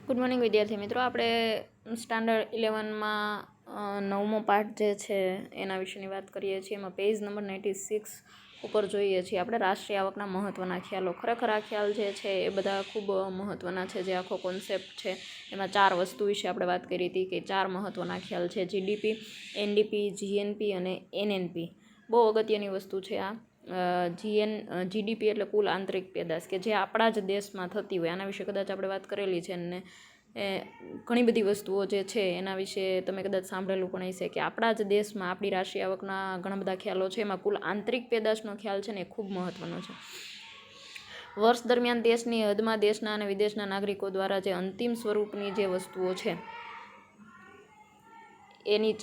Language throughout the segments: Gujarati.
ગુડ મોર્નિંગ વિદ્યાર્થી મિત્રો. આપણે સ્ટાન્ડર્ડ 11માં નવમો પાઠ જે છે એના વિશેની વાત કરીએ છીએ. એમાં પેજ નંબર 96 ઉપર જોઈએ છીએ આપણે રાષ્ટ્રીય આવકના મહત્ત્વના ખ્યાલો. ખરેખર આ ખ્યાલ જે છે એ બધા ખૂબ મહત્ત્વના છે. જે આખો કોન્સેપ્ટ છે એમાં 4 વસ્તુ વિશે આપણે વાત કરી હતી કે 4 મહત્ત્વના ખ્યાલ છે: જીડીપી, એનડીપી, જીએનપી અને એનએનપી. બહુ અગત્યની વસ્તુ છે આ. જીડીપી એટલે કુલ આંતરિક પેદાશ, કે જે આપણા જ દેશમાં થતી હોય. આના વિશે કદાચ આપણે વાત કરેલી છે ને ઘણી બધી વસ્તુઓ જે છે એના વિશે તમે કદાચ સાંભળેલું પણ હશે કે આપણા જ દેશમાં આપણી રાષ્ટ્રીય આવકના ઘણા બધા ખ્યાલો છે. એમાં કુલ આંતરિક પેદાશનો ખ્યાલ છે ને એ ખૂબ મહત્ત્વનો છે. વર્ષ દરમિયાન દેશની હદમાં દેશના અને વિદેશના નાગરિકો દ્વારા જે અંતિમ સ્વરૂપની જે વસ્તુઓ છે એની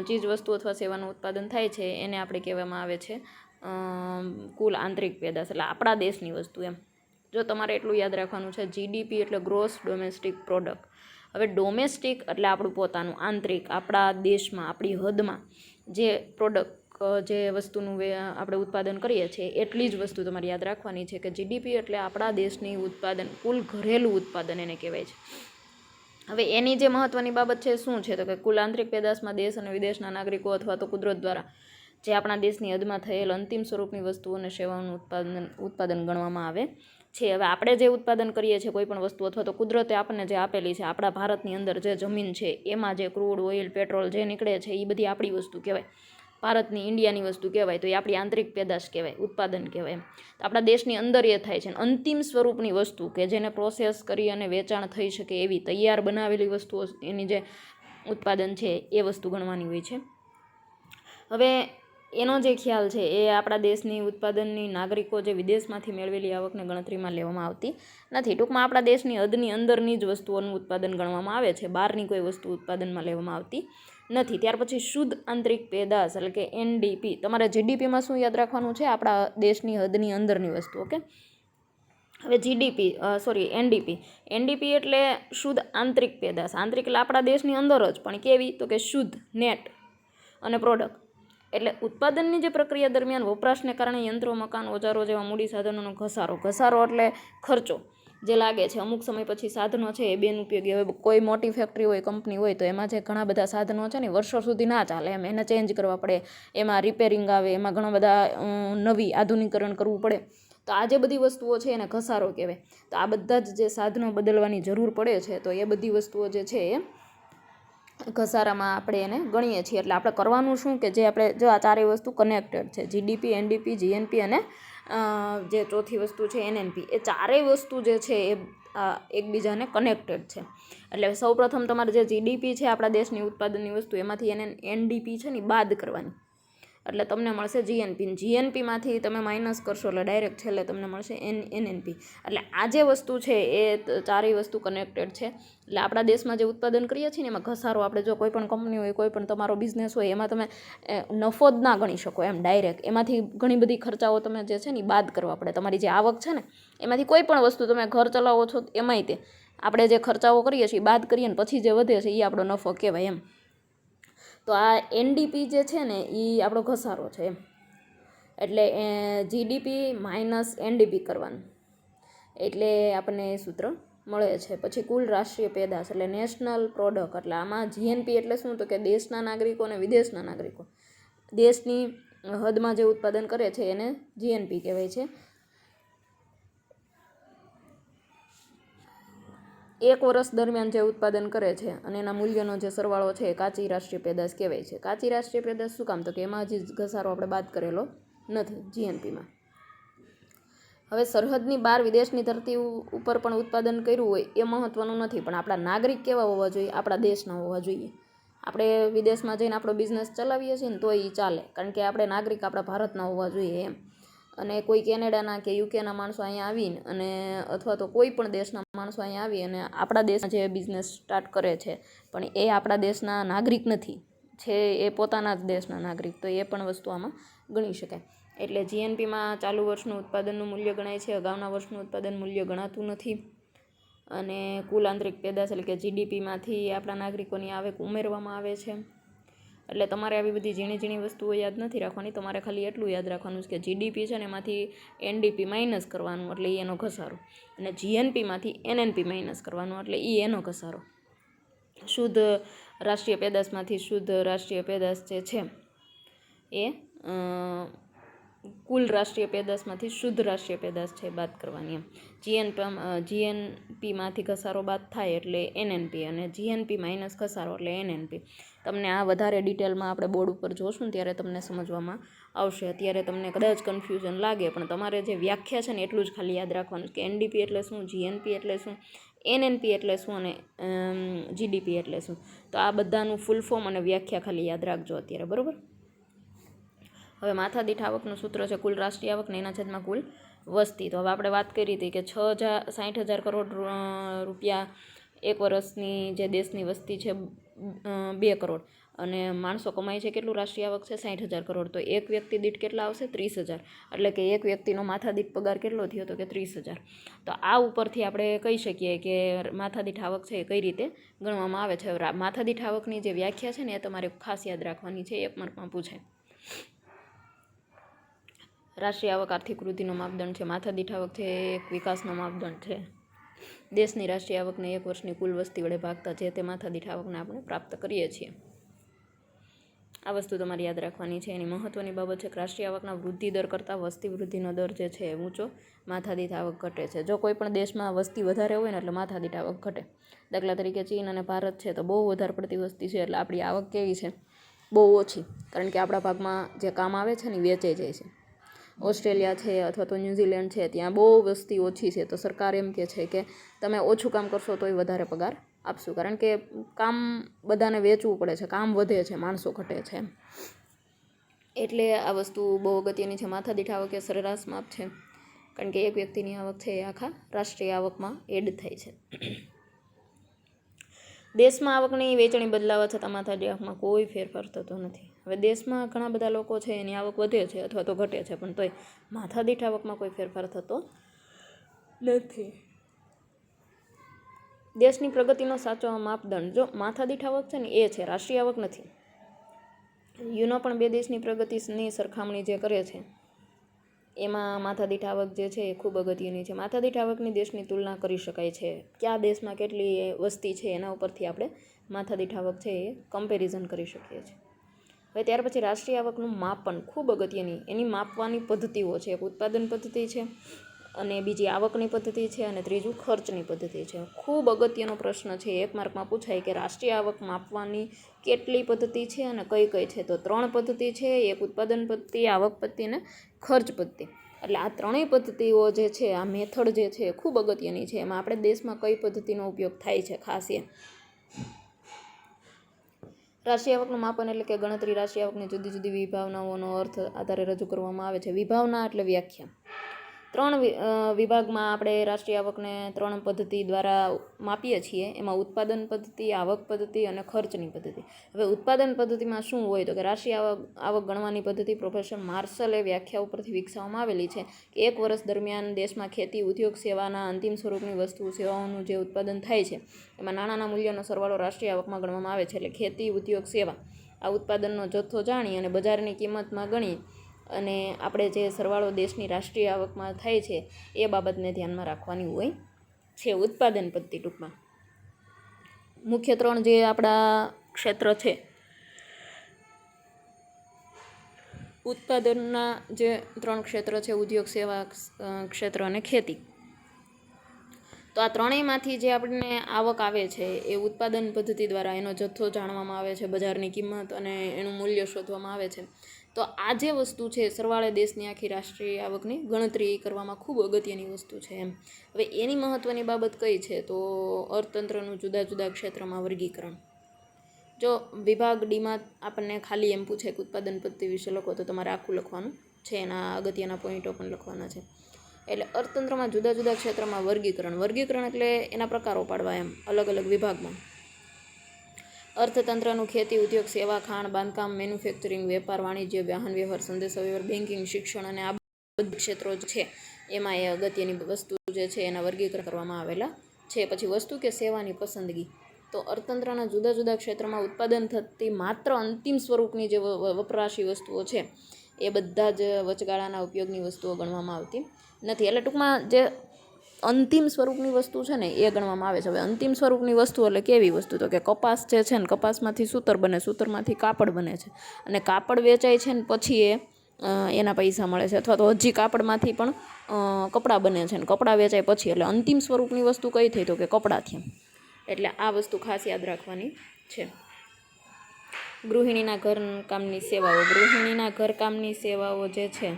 ચીજ વસ્તુ અથવા સેવાનું ઉત્પાદન થાય છે એને આપણે કહેવામાં આવે છે કુલ આંતરિક પેદાશ, એટલે આપણા દેશની વસ્તુ એમ. જો તમારે એટલું યાદ રાખવાનું છે, જીડીપી એટલે ગ્રોસ ડોમેસ્ટિક પ્રોડક્ટ. હવે ડોમેસ્ટિક એટલે આપણું પોતાનું આંતરિક, આપણા દેશમાં આપણી હદમાં જે પ્રોડક્ટ જે વસ્તુનું આપણે ઉત્પાદન કરીએ છીએ એટલી જ વસ્તુ તમારે યાદ રાખવાની છે કે જીડીપી એટલે આપણા દેશની ઉત્પાદન, કુલ ઘરેલું ઉત્પાદન એને કહેવાય છે. હવે એની જે મહત્ત્વની બાબત છે શું છે તો કે કુલ આંતરિક પેદાશમાં દેશ અને વિદેશના નાગરિકો અથવા તો કુદરત દ્વારા જે આપણા દેશની હદમાં થયેલ અંતિમ સ્વરૂપની વસ્તુઓ અને સેવાઓનું ઉત્પાદન ગણવામાં આવે છે. હવે આપણે જે ઉત્પાદન કરીએ છીએ કોઈ પણ વસ્તુ અથવા તો કુદરતે આપણને જે આપેલી છે, આપણા ભારતની અંદર જે જમીન છે એમાં જે ક્રૂડ ઓઇલ, પેટ્રોલ જે નીકળે છે એ બધી આપણી વસ્તુ કહેવાય, ભારતની ઇન્ડિયાની વસ્તુ કહેવાય. તો એ આપણી આંતરિક પેદાશ કહેવાય, ઉત્પાદન કહેવાય એમ. તો આપણા દેશની અંદર એ થાય છે. અંતિમ સ્વરૂપની વસ્તુ કે જેને પ્રોસેસ કરી અને વેચાણ થઈ શકે એવી તૈયાર બનાવેલી વસ્તુઓ, એની જે ઉત્પાદન છે એ વસ્તુ ગણવાની હોય છે. હવે એનો જે ખ્યાલ છે એ આપણા દેશની ઉત્પાદનની નાગરિકો જે વિદેશમાંથી મેળવેલી આવકને ગણતરીમાં લેવામાં આવતી નથી. ટૂંકમાં આપણા દેશની હદની અંદરની જ વસ્તુઓનું ઉત્પાદન ગણવામાં આવે છે, બહારની કોઈ વસ્તુ ઉત્પાદનમાં લેવામાં આવતી નથી. ત્યાર પછી શુદ્ધ આંતરિક પેદાશ એટલે કે એનડીપી. તમારે જીડીપીમાં શું યાદ રાખવાનું છે? આપણા દેશની હદની અંદરની વસ્તુ. ઓકે. હવે એનડીપી એટલે શુદ્ધ આંતરિક પેદાશ. આંતરિક એટલે આપણા દેશની અંદર જ, પણ કેવી તો કે શુદ્ધ, નેટ અને પ્રોડક્ટ. એટલે ઉત્પાદનની જે પ્રક્રિયા દરમિયાન વપરાશને કારણે યંત્રો, મકાન, ઓજારો જેવા મૂડી સાધનોનો ઘસારો એટલે ખર્ચો જે લાગે છે. અમુક સમય પછી સાધનો છે એ બિનઉપયોગી. હવે કોઈ મોટી ફેક્ટરી હોય, કંપની હોય તો એમાં જે ઘણા બધા સાધનો છે ને વર્ષો સુધી ના ચાલે એમ, એને ચેન્જ કરવા પડે, એમાં રિપેરિંગ આવે, એમાં ઘણા બધા નવી આધુનિકરણ કરવું પડે. તો આ જે બધી વસ્તુઓ છે એને ઘસારો કહેવાય. તો આ બધા જ જે સાધનો બદલવાની જરૂર પડે છે તો એ બધી વસ્તુઓ જે છે એ ઘસારામાં આપણે એને ગણીએ છીએ. એટલે આપણે કરવાનું શું કે જે આપણે જો આ ચારેય વસ્તુ કનેક્ટેડ છે, જીડીપી, એનડીપી, જીએનપી અને જે ચોથી વસ્તુ છે એનએનપી, એ ચારેય વસ્તુ જે છે એ એકબીજાને કનેક્ટેડ છે. એટલે સૌપ્રથમ તમારે જે જીડીપી છે આપણા દેશની ઉત્પાદનની વસ્તુ, એમાંથી એનડીપી છે ને બાદ કરવાની, એટલે તમને મળશે જીએનપી. જીએનપીમાંથી તમે માઇનસ કરશો એટલે ડાયરેક્ટ છેલ્લે તમને મળશે એનએનપી. એટલે આ જે વસ્તુ છે એ ચારેય વસ્તુ કનેક્ટેડ છે. એટલે આપણા દેશમાં જે ઉત્પાદન કરીએ છીએ ને એમાં ઘસારો, આપણે જો કોઈ પણ કંપની હોય, કોઈ પણ તમારો બિઝનેસ હોય, એમાં તમે નફો જ ના ગણી શકો એમ ડાયરેક્ટ. એમાંથી ઘણી બધી ખર્ચાઓ તમે જે છે ને બાદ કરવા પડે. તમારી જે આવક છે ને એમાંથી કોઈ પણ વસ્તુ તમે ઘર ચલાવો છો એમાંય તે આપણે જે ખર્ચાઓ કરીએ છીએ બાદ કરીએ ને પછી જે વધે છે એ આપણો નફો કહેવાય એમ. તો આ એનડીપી જે છે ને એ આપણો ઘસારો છે એમ. એટલે જીડીપી માઇનસ એનડીપી કરવાનું એટલે આપણને સૂત્ર મળે છે. પછી કુલ રાષ્ટ્રીય પેદાશ એટલે નેશનલ પ્રોડક્ટ. એટલે આમાં જીએનપી એટલે શું તો કે દેશના નાગરિકો અને વિદેશના નાગરિકો દેશની હદમાં જે ઉત્પાદન કરે છે એને જીએનપી કહેવાય છે. એક વર્ષ દરમિયાન જે ઉત્પાદન કરે છે અને એના મૂલ્યનો જે સરવાળો છે એ કાચી રાષ્ટ્રીય પેદાશ કહેવાય છે. કાચી રાષ્ટ્રીય પેદાશ શું કામ તો કે એમાં જે ઘસારો આપણે બાદ કરેલો નથી જીએનપીમાં. હવે સરહદની બહાર વિદેશની ધરતી ઉપર પણ ઉત્પાદન કર્યું હોય એ મહત્ત્વનું નથી, પણ આપણા નાગરિક કેવા હોવા જોઈએ? આપણા દેશના હોવા જોઈએ. આપણે વિદેશમાં જઈને આપણો બિઝનેસ ચલાવીએ છીએ ને તો એ ચાલે, કારણ કે આપણે નાગરિક આપણા ભારતના હોવા જોઈએ એમ. અને કોઈ કેનેડાના કે યુકેના માણસો અહીંયા આવીને અને અથવા તો કોઈ પણ દેશના માણસો અહીંયા આવી અને આપણા દેશમાં જે બિઝનેસ સ્ટાર્ટ કરે છે પણ એ આપણા દેશના નાગરિક નથી, છે એ પોતાના જ દેશના નાગરિક, તો એ પણ વસ્તુ આમાં ગણી શકાય. એટલે જીએનપીમાં ચાલુ વર્ષનું ઉત્પાદનનું મૂલ્ય ગણાય છે, અગાઉના વર્ષનું ઉત્પાદન મૂલ્ય ગણાતું નથી. અને કુલ આંતરિક પેદાશ એટલે કે જીડીપીમાંથી આપણા નાગરિકોની આવક ઉમેરવામાં આવે છે. એટલે તમારે આવી બધી ઝીણી ઝીણી વસ્તુઓ યાદ નથી રાખવાની, તમારે ખાલી એટલું યાદ રાખવાનું છે કે જીડીપી છે ને એમાંથી એનડીપી માઇનસ કરવાનું એટલે એ એનો ઘસારો, અને જીએનપીમાંથી એનએનપી માઇનસ કરવાનું એટલે એ એનો ઘસારો. શુદ્ધ રાષ્ટ્રીય પેદાશમાંથી શુદ્ધ રાષ્ટ્રીય પેદાશ જે છે એ કુલ રાષ્ટ્રીય પેદાશમાંથી શુદ્ધ રાષ્ટ્રીય પેદાશ છે બાદ કરવાની એમ. જીએનપીમાંથી ઘસારો બાદ થાય એટલે એનએનપી, અને જીએનપી માઇનસ ઘસારો એટલે એનએનપી. તમને આ વધારે ડિટેલમાં આપણે બોર્ડ ઉપર જોશું ને ત્યારે તમને સમજવામાં આવશે. અત્યારે તમને કદાચ કન્ફ્યુઝન લાગે, પણ તમારે જે વ્યાખ્યા છે ને એટલું જ ખાલી યાદ રાખવાનું કે એનડીપી એટલે શું, જીએનપી એટલે શું, એનએનપી એટલે શું અને જીડીપી એટલે શું. તો આ બધાનું ફૂલ ફોર્મ અને વ્યાખ્યા ખાલી યાદ રાખજો અત્યારે, બરાબર. હવે માથાદીઠ આવકનું સૂત્ર છે કુલ રાષ્ટ્રીય આવક ને એના છેદમાં કુલ વસ્તી. તો હવે આપણે વાત કરી હતી કે 60,000 કરોડ રૂપિયા એક વર્ષની જે દેશની વસ્તી છે 2 કરોડ, અને માણસો કમાય છે કેટલું રાષ્ટ્રીય આવક છે 60,000 કરોડ, તો એક વ્યક્તિ દીઠ કેટલા આવશે 30,000, એટલે કે એક વ્યક્તિનો માથાદીઠ પગાર કેટલો થયો તો કે 30,000. તો આ ઉપરથી આપણે કહી શકીએ કે માથાદીઠ આવક છે એ કઈ રીતે ગણવામાં આવે છે. માથાદીઠ આવકની જે વ્યાખ્યા છે ને એ તમારે ખાસ યાદ રાખવાની છે, 1 માર્કમાં પૂછાય. રાષ્ટ્રીય આવક આર્થિક વૃદ્ધિનો માપદંડ છે, માથાદીઠ આવક છે એક વિકાસનો માપદંડ છે. દેશની રાષ્ટ્રીય આવકને એક વર્ષની કુલ વસ્તી વડે ભાગતા જે તે માથાદીઠ આવકને આપણે પ્રાપ્ત કરીએ છીએ. આ વસ્તુ તમારે યાદ રાખવાની છે. એની મહત્ત્વની બાબત છે કે રાષ્ટ્રીય આવકના વૃદ્ધિ દર કરતાં વસ્તી વૃદ્ધિનો દર જે છે ઊંચો, માથાદીઠ આવક ઘટે છે. જો કોઈ પણ દેશમાં વસ્તી વધારે હોય ને એટલે માથાદીઠ આવક ઘટે. દાખલા તરીકે ચીન અને ભારત છે તો બહુ વધારે પડતી વસ્તી છે એટલે આપણી આવક કેવી છે, બહુ ઓછી, કારણ કે આપણા ભાગમાં જે કામ આવે છે ને વેચાઈ જાય છે. ઓસ્ટ્રેલિયા છે અથવા તો ન્યૂઝીલેન્ડ છે ત્યાં બહુ વસ્તી ઓછી છે, તો સરકાર એમ કહે છે કે તમે ઓછું કામ કરશો તોય વધારે પગાર આપશું, કારણ કે કામ બધાને વેચવું પડે છે, કામ વધે છે, માણસો ઘટે છે. એટલે આ વસ્તુ બહુ અગત્યની છે. માથાદીઠ આવક એ સરેરાશ માપ છે, કારણ કે એક વ્યક્તિની આવક છે એ આખા રાષ્ટ્રીય આવકમાં એડ થાય છે. દેશમાં આવકની વેચણી બદલાવા છતાં માથાદીઠ આવકમાં કોઈ ફેરફાર થતો નથી. હવે દેશમાં ઘણા બધા લોકો છે એની આવક વધે છે અથવા તો ઘટે છે, પણ તોય માથાદીઠ આવકમાં કોઈ ફેરફાર થતો નથી. દેશની પ્રગતિનો સાચો માપદંડ જો માથાદીઠ આવક છે ને એ છે, રાષ્ટ્રીય આવક નથી. યુનો પણ 2 દેશની પ્રગતિની સરખામણી જે કરે છે એમાં માથાદીઠ આવક જે છે એ ખૂબ અગત્યની છે. માથાદીઠ આવકની દેશની તુલના કરી શકાય છે, કયા દેશમાં કેટલી વસ્તી છે એના ઉપરથી આપણે માથાદીઠ આવક છે એ કમ્પેરિઝન કરી શકીએ છીએ. હવે ત્યાર પછી રાષ્ટ્રીય આવકનું માપન ખૂબ અગત્યની, એની માપવાની પદ્ધતિઓ છે. એક ઉત્પાદન પદ્ધતિ છે, અને બીજી આવકની પદ્ધતિ છે, અને ત્રીજું ખર્ચની પદ્ધતિ છે. ખૂબ અગત્યનો પ્રશ્ન છે, 1 માર્કમાં પૂછાય કે રાષ્ટ્રીય આવક માપવાની કેટલી પદ્ધતિ છે અને કઈ કઈ છે. તો 3 પદ્ધતિ છે, એક ઉત્પાદન પદ્ધતિ, આવક પદ્ધતિ અને ખર્ચ પદ્ધતિ. એટલે આ ત્રણેય પદ્ધતિઓ જે છે, આ મેથડ જે છે ખૂબ અગત્યની છે. એમાં આપણે દેશમાં કઈ પદ્ધતિનો ઉપયોગ થાય છે ખાસ એ. રાષ્ટ્રીય આવકનું માપન એટલે કે ગણતરી રાષ્ટ્રીય આવકની જુદી જુદી વિભાવનાઓનો અર્થ આધારે રજૂ કરવામાં આવે છે. વિભાવના એટલે વ્યાખ્યા. 3 વિભાગમાં આપણે રાષ્ટ્રીય આવકને 3 પદ્ધતિ દ્વારા માપીએ છીએ. એમાં ઉત્પાદન પદ્ધતિ, આવક પદ્ધતિ અને ખર્ચની પદ્ધતિ. હવે ઉત્પાદન પદ્ધતિમાં શું હોય તો કે રાષ્ટ્રીય આવક ગણવાની પદ્ધતિ પ્રોફેસર માર્શલે વ્યાખ્યા ઉપરથી વિકસાવવામાં આવેલી છે કે 1 વર્ષ દરમિયાન દેશમાં ખેતી, ઉદ્યોગ, સેવાના અંતિમ સ્વરૂપની વસ્તુ સેવાઓનું જે ઉત્પાદન થાય છે એમાં નાણાંના મૂલ્યનો સરવાળો રાષ્ટ્રીય આવકમાં ગણવામાં આવે છે. એટલે ખેતી, ઉદ્યોગ, સેવા આ ઉત્પાદનનો જથ્થો જાણી અને બજારની કિંમતમાં ગણી અને આપણે જે સરવાળો દેશની રાષ્ટ્રીય આવકમાં થાય છે એ બાબતને ધ્યાનમાં રાખવાની હોય છે. ઉત્પાદન પદ્ધતિ ટૂંકમાં મુખ્ય 3 જે આપણા ક્ષેત્ર છે ઉત્પાદનના, જે 3 ક્ષેત્ર છે ઉદ્યોગ, સેવા ક્ષેત્ર અને ખેતી. તો આ ત્રણેયમાંથી જે આપણને આવક આવે છે એ ઉત્પાદન પદ્ધતિ દ્વારા એનો જથ્થો જાણવામાં આવે છે, બજારની કિંમત અને એનું મૂલ્ય શોધવામાં આવે છે. તો આ જે વસ્તુ છે સરવાળે દેશની આખી રાષ્ટ્રીય આવકની ગણતરી કરવામાં ખૂબ અગત્યની વસ્તુ છે એમ. હવે એની મહત્ત્વની બાબત કઈ છે તો અર્થતંત્રનું જુદા જુદા ક્ષેત્રમાં વર્ગીકરણ. જો વિભાગ ડીમાં આપણને ખાલી એમ પૂછે કે ઉત્પાદન પદ્ધતિ વિશે લખો તો તમારે આખું લખવાનું છે, એના અગત્યના પોઈન્ટો પણ લખવાના છે. એટલે અર્થતંત્રમાં જુદા જુદા ક્ષેત્રમાં વર્ગીકરણ એટલે એના પ્રકારો પાડવા એમ અલગ અલગ વિભાગમાં. અર્થતંત્રનું ખેતી, ઉદ્યોગ, સેવા, ખાણ, બાંધકામ, મેન્યુફેક્ચરિંગ, વેપાર, વાણિજ્ય, વાહન વ્યવહાર, સંદેશાવ્યવહાર, બેન્કિંગ, શિક્ષણ અને આ બધા ક્ષેત્રો છે એમાં એ અગત્યની વસ્તુ જે છે એના વર્ગીકરણ કરવામાં આવેલા છે. પછી વસ્તુ કે સેવાની પસંદગી. તો અર્થતંત્રના જુદા જુદા ક્ષેત્રમાં ઉત્પાદન થતી માત્ર અંતિમ સ્વરૂપની જે વપરાશી વસ્તુઓ છે એ બધા જ વચગાળાના ઉપયોગની વસ્તુઓ ગણવામાં આવતી નથી. એટલે ટૂંકમાં જે અંતિમ સ્વરૂપની વસ્તુ છે ને એ ગણવામાં આવે છે. હવે અંતિમ સ્વરૂપની વસ્તુ એટલે કેવી વસ્તુ? તો કે કપાસ જે છે ને કપાસમાંથી સૂતર બને, સૂતરમાંથી કાપડ બને છે અને કાપડ વેચાય છે ને પછી એના પૈસા મળે છે, અથવા તો હજી કાપડમાંથી પણ કપડાં બને છે ને કપડાં વેચાય પછી. એટલે અંતિમ સ્વરૂપની વસ્તુ કઈ થઈ? તો કે કપડાથી. એટલે આ વસ્તુ ખાસ યાદ રાખવાની છે. ગૃહિણીના ઘરકામની સેવાઓ. ગૃહિણીના ઘરકામની સેવાઓ જે છે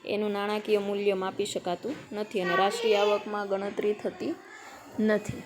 એનું નાણાકીય મૂલ્ય માપી શકાતું નથી અને રાષ્ટ્રીય આવકમાં ગણતરી થતી નથી.